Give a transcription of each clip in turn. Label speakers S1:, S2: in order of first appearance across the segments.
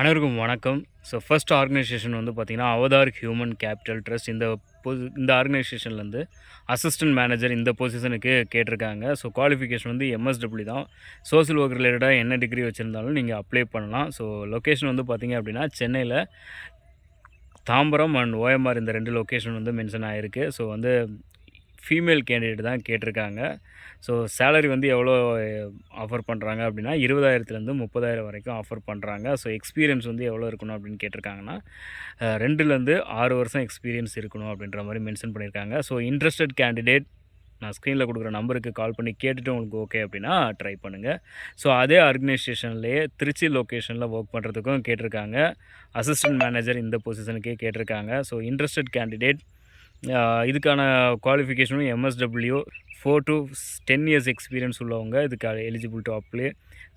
S1: அனைவருக்கும் வணக்கம். So first organisation வந்து பார்த்திங்கன்னா, அவதார் ஹியூமன் கேபிட்டல் ட்ரஸ்ட். இந்த ஆர்கனைசேஷன்லேருந்து அசிஸ்டன்ட் மேனேஜர் இந்த பொசிஷனுக்கு கேட்டிருக்காங்க. ஸோ குவாலிஃபிகேஷன் வந்து எம்எஸ்டபிள்யூ தான். சோஷியல் ஒர்க் ரிலேட்டடாக என்ன டிகிரி வச்சுருந்தாலும் நீங்கள் அப்ளை பண்ணலாம். ஸோ லொக்கேஷன் வந்து பார்த்திங்க அப்படின்னா, சென்னையில் தாம்பரம் அண்ட் ஓஎம்ஆர் இந்த 2 லொக்கேஷன் வந்து மென்ஷன் ஆகிருக்கு. ஸோ வந்து ஃபீமேல் கேண்டிடேட் தான் கேட்டிருக்காங்க. ஸோ சேலரி வந்து எவ்வளோ ஆஃபர் பண்ணுறாங்க அப்படின்னா, 20,000லேருந்து 30,000 வரைக்கும் ஆஃபர் பண்ணுறாங்க. ஸோ எக்ஸ்பீரியன்ஸ் வந்து எவ்வளோ இருக்கணும் அப்படின்னு கேட்டிருக்காங்கன்னா, 2லேருந்து 6 வருஷம் எக்ஸ்பீரியன்ஸ் இருக்கணும் அப்படின்ற மாதிரி மென்ஷன் பண்ணியிருக்காங்க. ஸோ இன்ட்ரெஸ்டட் கேண்டிடேட் நான் ஸ்க்ரீனில் கொடுக்குற நம்பருக்கு கால் பண்ணி கேட்டுட்டு உங்களுக்கு ஓகே அப்படின்னா ட்ரை பண்ணுங்கள். ஸோ அதே ஆர்கனைசேஷன்லேயே திருச்சி லொக்கேஷனில் ஒர்க் பண்ணுறதுக்கும் கேட்டிருக்காங்க. அசிஸ்டன்ட் மேனேஜர் இந்த பொசிஷனுக்கே கேட்டிருக்காங்க. ஸோ இன்ட்ரெஸ்டட் கேண்டிடேட் இதுக்கான குவாலிஃபிகேஷனும் எம்எஸ்டபிள்யூ 4 to 10 இயர்ஸ் எக்ஸ்பீரியன்ஸ் உள்ளவங்க இதுக்கு எலிஜிபிள் டு அப்ளை.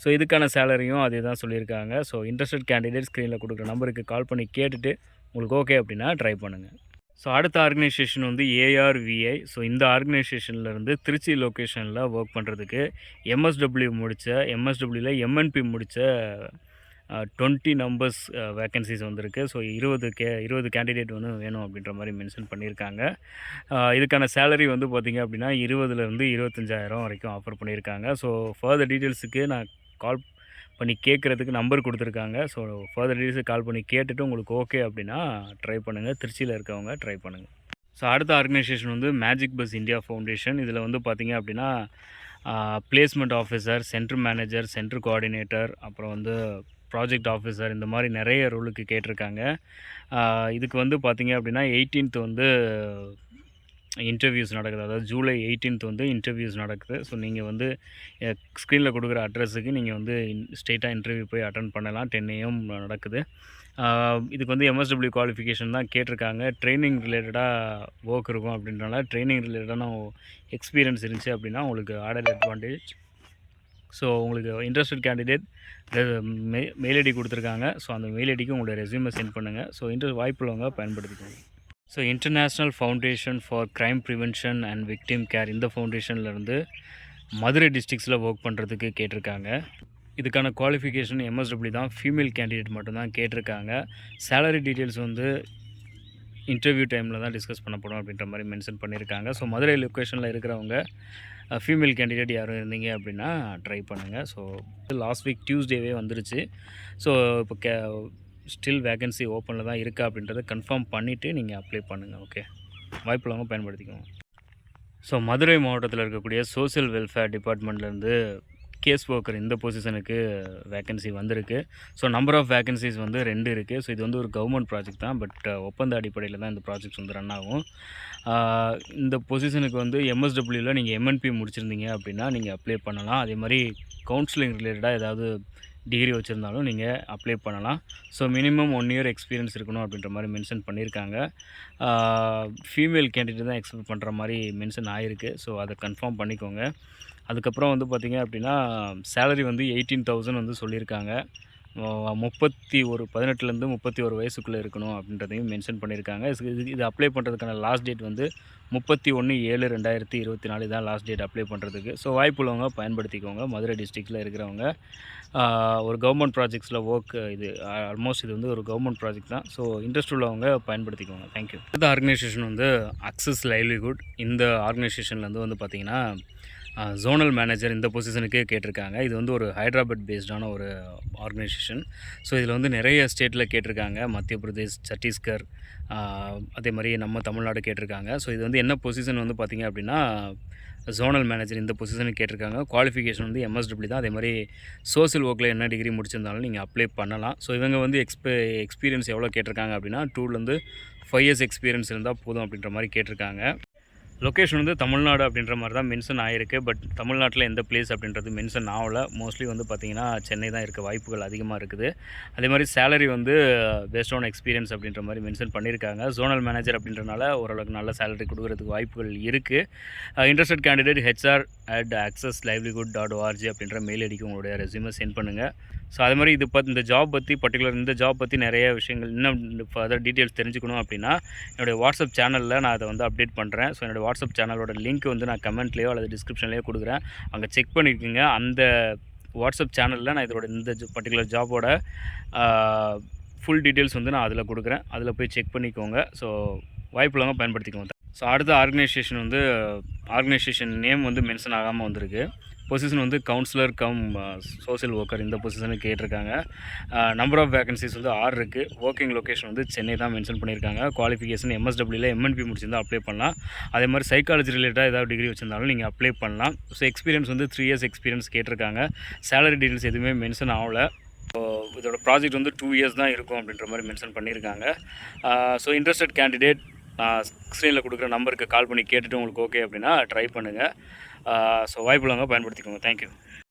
S1: ஸோ இதுக்கான சேலரியும் அதே தான் சொல்லியிருக்காங்க. ஸோ இன்ட்ரெஸ்டட் கேண்டிடேட் ஸ்க்ரீனில் கொடுக்குற நம்பருக்கு கால் பண்ணி கேட்டுட்டு உங்களுக்கு ஓகே அப்படின்னா ட்ரை பண்ணுங்கள். ஸோ அடுத்த ஆர்கனைசேஷன் வந்து ஏஆர்விஐ. ஸோ இந்த ஆர்கனைசேஷன்லேருந்து திருச்சி லொக்கேஷனில் ஒர்க் பண்ணுறதுக்கு எம்எஸ்டபிள்யூவில் எம்என்பி முடித்த 20 நம்பர்ஸ் வேக்கன்சிஸ் வந்திருக்கு. ஸோ 20 கேண்டிடேட் வந்து வேணும் அப்படின்ற மாதிரி மென்ஷன் பண்ணியிருக்காங்க. இதுக்கான சேலரி வந்து பார்த்திங்க அப்படின்னா 20,000லேருந்து 25,000 வரைக்கும் ஆஃபர் பண்ணியிருக்காங்க. ஸோ ஃபர்தர் டீட்டெயில்ஸுக்கு நான் கால் பண்ணி கேட்குறதுக்கு நம்பர் கொடுத்துருக்காங்க. ஸோ ஃபர்தர் டீட்டெயில்ஸுக்கு கால் பண்ணி கேட்டுட்டு உங்களுக்கு ஓகே அப்படின்னா ட்ரை பண்ணுங்கள். திருச்சியில் இருக்கவங்க ட்ரை பண்ணுங்கள். ஸோ அடுத்த ஆர்கனைசேஷன் வந்து மேஜிக் பஸ் இந்தியா ஃபவுண்டேஷன். இதில் வந்து பார்த்திங்க அப்படின்னா placement officer, centre manager, centre coordinator, அப்புறம் வந்து ப்ராஜெக்ட் ஆஃபீஸர், இந்த மாதிரி நிறைய ரோலுக்கு கேட்டிருக்காங்க. இதுக்கு வந்து பார்த்திங்க அப்படின்னா 18th வந்து இன்டர்வியூஸ் நடக்குது. அதாவது ஜூலை 18th வந்து இன்டர்வியூஸ் நடக்குது. ஸோ நீங்கள் வந்து ஸ்க்ரீனில் கொடுக்குற அட்ரஸுக்கு நீங்கள் வந்து ஸ்ட்ரெயிட்டாக இன்டர்வியூ போய் அட்டன் பண்ணலாம். 10 AM நடக்குது. இதுக்கு வந்து எம்எஸ்டபிள்யூ குவாலிஃபிகேஷன் தான் கேட்டிருக்காங்க. ட்ரைனிங் ரிலேட்டடாக ஒர்க் இருக்கும் அப்படின்றனால ட்ரைனிங் ரிலேட்டடான எக்ஸ்பீரியன்ஸ் இருந்துச்சு அப்படின்னா உங்களுக்கு ஆடட் அட்வான்டேஜ். ஸோ உங்களுக்கு இன்ட்ரெஸ்டட் கேண்டிடேட் மெயில் ஐடி கொடுத்துருக்காங்க. ஸோ அந்த மெயில் ஐடிக்கு உங்களோட ரெஸ்யூமை சென்ட் பண்ணுங்கள். ஸோ வாய்ப்புள்ளவங்க பயன்படுத்திக்கோங்க. So international foundation for crime prevention and victim care இந்த ஃபவுண்டேஷன்லேருந்து மதுரை டிஸ்ட்ரிக்ஸில் ஒர்க் பண்ணுறதுக்கு கேட்டிருக்காங்க. இதுக்கான குவாலிஃபிகேஷன் எம்எஸ்டபிள்யூ தான். ஃபீமேல் கேண்டிடேட் மட்டும்தான் கேட்டிருக்காங்க. சேலரி டீட்டெயில்ஸ் வந்து இன்டர்வியூ டைமில் தான் டிஸ்கஸ் பண்ணப்படும் அப்படின்ற மாதிரி மென்ஷன் பண்ணியிருக்காங்க. ஸோ மதுரை லொக்கேஷனில் இருக்கிறவங்க ஃபீமேல் கேண்டிடேட் யாரும் இருந்தீங்க அப்படின்னா ட்ரை பண்ணுங்கள். ஸோ லாஸ்ட் வீக் டியூஸ்டேவே வந்துருச்சு. ஸோ இப்போ ஸ்டில் வேகன்சி ஓப்பனில் தான் இருக்கா அப்படின்றத கன்ஃபார்ம் பண்ணிவிட்டு நீங்கள் அப்ளை பண்ணுங்கள். ஓகே, வாய்ப்புள்ளவங்க பயன்படுத்திக்கோங்க. ஸோ மதுரை மாவட்டத்தில் இருக்கக்கூடிய சோஷியல் வெல்ஃபேர் டிபார்ட்மெண்ட்லேருந்து கேஸ் ஒர்க்கர் இந்த பொசிஷனுக்கு வேக்கன்சி வந்திருக்கு. ஸோ நம்பர் ஆஃப் வேக்கன்சிஸ் வந்து 2 இருக்குது. ஸோ இது வந்து ஒரு கவர்மெண்ட் ப்ராஜெக்ட் தான். பட் ஒப்பந்த அடிப்படையில் தான் இந்த ப்ராஜெக்ட்ஸ் வந்து ரன் ஆகும். இந்த பொசிஷனுக்கு வந்து எம்எஸ்டபிள்யூவில் நீங்கள் எம்என்பி முடிச்சிருந்தீங்க அப்படின்னா நீங்கள் அப்ளை பண்ணலாம். அதே மாதிரி கவுன்சிலிங் ரிலேட்டடாக ஏதாவது டிகிரி வச்சுருந்தாலும் நீங்கள் அப்ளை பண்ணலாம். ஸோ மினிமம் 1 இயர் எக்ஸ்பீரியன்ஸ் இருக்கணும் அப்படின்ற மாதிரி மென்ஷன் பண்ணியிருக்காங்க. ஃபீமேல் கேண்டிடேட் தான் எக்ஸ்பெக்ட் பண்ணுற மாதிரி மென்ஷன் ஆகிருக்கு. ஸோ அதை கன்ஃபார்ம் பண்ணிக்கோங்க. அதுக்கப்புறம் வந்து பார்த்திங்க அப்படின்னா சேலரி வந்து 18,000 வந்து சொல்லியிருக்காங்க. 18லேருந்து 31 வயசுக்குள்ளே இருக்கணும் அப்படின்றதையும் மென்ஷன் பண்ணியிருக்காங்க. இது அப்ளை பண்ணுறதுக்கான லாஸ்ட் டேட் வந்து 31/7/2024 தான் லாஸ்ட் டேட் அப்ளை பண்ணுறதுக்கு. ஸோ வாய்ப்புள்ளவங்க பயன்படுத்திக்கோங்க. மதுரை டிஸ்ட்ரிக்டில் இருக்கிறவங்க ஒரு கவர்மெண்ட் ப்ராஜெக்ட்ஸில் ஒர்க் இது ஆல்மோஸ்ட் இது வந்து ஒரு கவர்மெண்ட் ப்ராஜெக்ட் தான். ஸோ இன்ட்ரெஸ்ட் உள்ளவங்க பயன்படுத்திக்கோங்க. தேங்க்யூ. இந்த ஆர்கனைசேஷன் வந்து அக்சஸ் லைவ்லிஹுட். இந்த ஆர்கனைசேஷன்லேருந்து வந்து பார்த்திங்கன்னா ஜோனல் மேனேஜர் இந்த பொசிஷனுக்கு கேட்டிருக்காங்க. இது வந்து ஒரு ஹைதராபாத் பேஸ்டான ஒரு ஆர்கனைசேஷன். ஸோ இதில் வந்து நிறைய ஸ்டேட்டில் கேட்டிருக்காங்க. மத்திய பிரதேஷ், சத்தீஸ்கர், அதே மாதிரி நம்ம தமிழ்நாடு கேட்டிருக்காங்க. ஸோ இது வந்து என்ன பொசிஷன் வந்து பார்த்திங்க அப்படின்னா ஜோனல் மேனேஜர் இந்த பொசிஷனுக்கு கேட்டிருக்காங்க. குவாலிஃபிகேஷன் வந்து எம்எஸ்டபிள்யூ தான். அதே மாதிரி சோஷியல் ஒர்க்கில் என்ன டிகிரி முடிச்சிருந்தாலும் நீங்கள் அப்ளை பண்ணலாம். ஸோ இவங்க வந்து எக்ஸ்பீரியன்ஸ் எவ்வளோ கேட்டிருக்காங்க அப்படின்னா 2லேருந்து 5 இயர்ஸ் எக்ஸ்பீரியன்ஸ் இருந்தால் போதும் அப்படின்ற மாதிரி கேட்டிருக்காங்க. லொக்கேஷன் வந்து தமிழ்நாடு அப்படின்ற மாதிரி தான் மென்ஷன் ஆகிருக்கு. பட் தமிழ்நாட்டில் எந்த பிளேஸ் அப்படின்றது மென்ஷன் ஆகலை. மோஸ்ட்லி வந்து பார்த்திங்கன்னா சென்னை தான் இருக்க வாய்ப்புகள் அதிகமாக இருக்குது. அதே மாதிரி சேலரி வந்து பேஸ்ட் ஆன் எக்ஸ்பீரியன்ஸ் அப்படின்ற மாதிரி மென்ஷன் பண்ணியிருக்காங்க. ஜோனல் மேனேஜர் அப்படின்றனால ஓரளவுக்கு நல்ல சேலரி கொடுக்கறதுக்கு வாய்ப்புகள் இருக்குது. இன்ட்ரெஸ்டட் கேண்டிடேட் hr@accesslivelihood.org அப்படின்ற மெயில் ஐடிக்கு உங்களுடைய ரெஸ்யூமை சென்ட் பண்ணுங்கள். ஸோ அது மாதிரி இந்த ஜாப் பற்றி நிறைய விஷயங்கள் இன்னும் ஃபர்தர் டீட்டெயில்ஸ் தெரிஞ்சுக்கணும் அப்படின்னா என்னுடைய வாட்ஸ்அப் சேனலில் நான் அதை வந்து அப்டேட் பண்ணுறேன். ஸோ என்னுடைய வாட்ஸ்அப் சேனலோட லிங்க் வந்து நான் கமெண்ட்லேயோ அல்லது டிஸ்கிரிப்ஷன்லேயோ கொடுக்குறேன். அங்கே செக் பண்ணியிருக்கீங்க. அந்த வாட்ஸ்அப் சேனலில் நான் இதோட இந்த பர்டிகுலர் ஜாபோட ஃபுல் டீட்டெயில்ஸ் வந்து நான் அதில் கொடுக்குறேன். அதில் போய் செக் பண்ணிக்கோங்க. ஸோ வாய்ப்புள்ளவங்க பயன்படுத்திக்கோங்க. ஸோ அடுத்த ஆர்கனைசேஷன் வந்து ஆர்கனைசேஷன் நேம் வந்து மென்ஷன் ஆகாமல் வந்திருக்கு. பொசிஷன் வந்து கவுன்சிலர் கம் சோஷியல் ஒர்க்கர் இந்த பொசிஷனுக்கு கேட்டிருக்காங்க. நம்பர் ஆஃப் வேகன்சிஸ் வந்து 6 இருக்குது. ஒர்க்கிங் லொக்கேஷன் வந்து சென்னை தான் மென்ஷன் பண்ணியிருக்காங்க. குவாலிஃபிகேஷன் எம்எஸ்டபிள்யூவில் எம்என்பி முடிச்சிருந்தால் அப்ளை பண்ணலாம். அதே மாதிரி சைக்காலஜி ரிலேட்டடாக ஏதாவது டிகிரி வச்சிருந்தாலும் நீங்கள் அப்ளை பண்ணலாம். ஸோ எக்ஸ்பீரியன்ஸ் வந்து 3 இயர்ஸ் எக்ஸ்பீரியன்ஸ் கேட்டிருக்காங்க. சேலரி டீட்டெயில்ஸ் எதுவுமே மென்ஷன் ஆகலை. ஸோ இதோட ப்ராஜெக்ட் வந்து 2 இயர்ஸ் தான் இருக்கும் அப்படின்ற மாதிரி மென்ஷன் பண்ணியிருக்காங்க. ஸோ இன்ட்ரெஸ்டட் கேண்டிடேட் ஸ்க்ரீனில் கொடுக்குற நம்பருக்கு கால் பண்ணி கேட்டுட்டு உங்களுக்கு ஓகே அப்படின்னா ட்ரை பண்ணுங்கள். ஸோ வாய்ப்புள்ளவங்க பயன்படுத்திக்கோங்க. தேங்க்யூ.